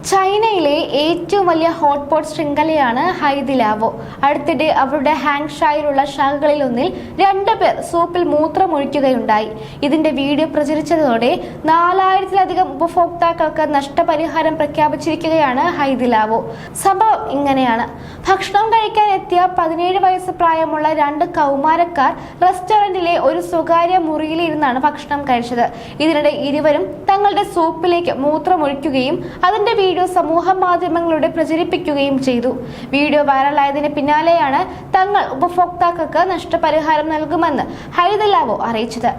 ചൈനയിലെ ഏറ്റവും വലിയ ഹോട്ട്പോട്ട് ശൃംഖലയാണ് ഹൈദിലാവോ. അടുത്തിടെ അവരുടെ ഹാങ്ഷായിലുള്ള ശാഖകളിലൊന്നിൽ 2 പേർ സൂപ്പിൽ മൂത്രമൊഴിക്കുകയുണ്ടായി. ഇതിന്റെ വീഡിയോ പ്രചരിച്ചതോടെ 4000-ലധികം ഉപഭോക്താക്കൾക്ക് നഷ്ടപരിഹാരം പ്രഖ്യാപിച്ചിരിക്കുകയാണ് ഹൈദിലാവോ. സംഭവം ഇങ്ങനെയാണ്. ഭക്ഷണം കഴിക്കാൻ എത്തിയ 17 വയസ്സ് പ്രായമുള്ള 2 കൗമാരക്കാർ റെസ്റ്റോറന്റിലെ ഒരു സ്വകാര്യ മുറിയിലിരുന്നാണ് ഭക്ഷണം കഴിച്ചത്. ഇതിനിടെ ഇരുവരും തങ്ങളുടെ സൂപ്പിലേക്ക് മൂത്രമൊഴിക്കുകയും അതിന്റെ വീഡിയോ സമൂഹ മാധ്യമങ്ങളിലൂടെ പ്രചരിപ്പിക്കുകയും ചെയ്തു. വീഡിയോ വൈറലായതിന് പിന്നാലെയാണ് തങ്ങൾ ഉപഭോക്താക്കൾക്ക് നഷ്ടപരിഹാരം നൽകുമെന്ന് ഹൈദിലാവോ അറിയിച്ചത്.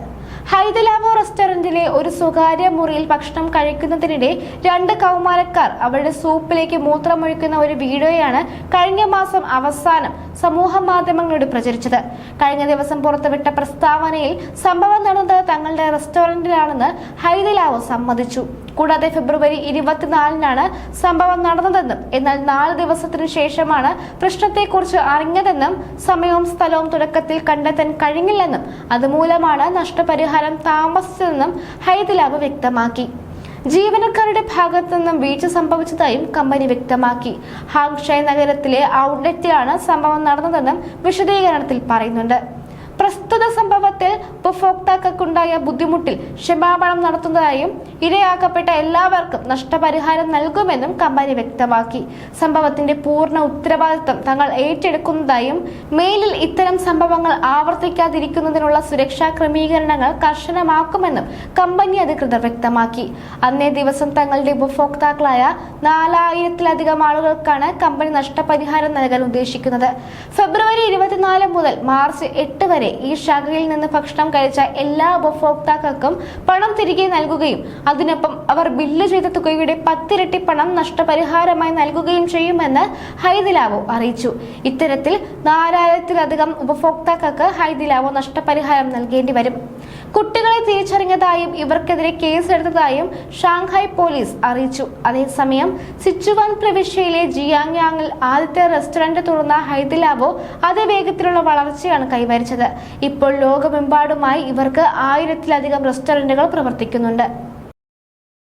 ഹൈദിലാവോ റെസ്റ്റോറന്റിലെ ഒരു സ്വകാര്യ മുറിയിൽ ഭക്ഷണം കഴിക്കുന്നതിനിടെ 2 കൗമാരക്കാർ അവരുടെ സൂപ്പിലേക്ക് മൂത്രമൊഴിക്കുന്ന ഒരു വീഡിയോയാണ് കഴിഞ്ഞ മാസം അവസാനം സമൂഹ മാധ്യമങ്ങളിലൂടെ പ്രചരിച്ചത്. കഴിഞ്ഞ ദിവസം പുറത്തുവിട്ട പ്രസ്താവനയിൽ സംഭവം നടന്നത് തങ്ങളുടെ റെസ്റ്റോറന്റിലാണെന്ന് ഹൈദിലാവോ സമ്മതിച്ചു. കൂടാതെ ഫെബ്രുവരി 24-നാണ് സംഭവം നടന്നതെന്നും എന്നാൽ 4 ദിവസത്തിനു ശേഷമാണ് പ്രശ്നത്തെക്കുറിച്ച് അറിഞ്ഞതെന്നും സമയവും സ്ഥലവും തുടക്കത്തിൽ കണ്ടെത്താൻ കഴിഞ്ഞില്ലെന്നും അതുമൂലമാണ് നഷ്ടപരിഹാരം താമസിച്ചതെന്നും ഹൈദിലാവോ വ്യക്തമാക്കി. ജീവനക്കാരുടെ ഭാഗത്തു നിന്നും വീഴ്ച സംഭവിച്ചതായും കമ്പനി വ്യക്തമാക്കി. ഹാങ്ഷായ് നഗരത്തിലെ ഔട്ട്ലെറ്റിലാണ് സംഭവം നടന്നതെന്നും വിശദീകരണത്തിൽ പറയുന്നുണ്ട്. പ്രസ്തുത സംഭവത്തിൽ ഉപഭോക്താക്കൾക്കുണ്ടായ ബുദ്ധിമുട്ടിൽ ക്ഷമാപണം നടത്തുന്നതായും ഇരയാക്കപ്പെട്ട എല്ലാവർക്കും നഷ്ടപരിഹാരം നൽകുമെന്നും കമ്പനി വ്യക്തമാക്കി. സംഭവത്തിന്റെ പൂർണ്ണ ഉത്തരവാദിത്തം തങ്ങൾ ഏറ്റെടുക്കുന്നതായും മേലിൽ ഇത്തരം സംഭവങ്ങൾ ആവർത്തിക്കാതിരിക്കുന്നതിനുള്ള സുരക്ഷാ ക്രമീകരണങ്ങൾ കർശനമാക്കുമെന്നും കമ്പനി അധികൃതർ വ്യക്തമാക്കി. അന്നേ ദിവസം തങ്ങളുടെ ഉപഭോക്താക്കളായ 4000-ലധികം ആളുകൾക്കാണ് കമ്പനി നഷ്ടപരിഹാരം നൽകാൻ ഉദ്ദേശിക്കുന്നത്. ഫെബ്രുവരി 24 മുതൽ മാർച്ച് 8 വരെ ഈ ശാഖയിൽ നിന്ന് ഭക്ഷണം കഴിച്ച എല്ലാ ഉപഭോക്താക്കൾക്കും പണം തിരികെ നൽകുകയും അതിനൊപ്പം അവർ ബില്ല് ചെയ്ത തുകയുടെ 10 ഇരട്ടി പണം നഷ്ടപരിഹാരമായി നൽകുകയും ചെയ്യുമെന്ന് ഹൈദിലാവോ അറിയിച്ചു. ഇത്തരത്തിൽ 4000-ലധികം ഉപഭോക്താക്കൾക്ക് ഹൈദിലാവോ നഷ്ടപരിഹാരം നൽകേണ്ടി വരും. കുട്ടികളെ തിരിച്ചറിഞ്ഞതായും ഇവർക്കെതിരെ കേസെടുത്തതായും ഷാങ്ഹായ് പോലീസ് അറിയിച്ചു. അതേസമയം സിച്ചുവാൻ പ്രവിശ്യയിലെ ജിയാങ്യാങ്ങിൽ ആദ്യത്തെ റെസ്റ്റോറന്റ് തുറന്ന ഹൈദിലാവോ അതിവേഗത്തിലുള്ള വളർച്ചയാണ് കൈവരിച്ചത്. ഇപ്പോൾ ലോകമെമ്പാടുമായി ഇവർക്ക് 1000-ലധികം റെസ്റ്റോറന്റുകൾ പ്രവർത്തിക്കുന്നുണ്ട്.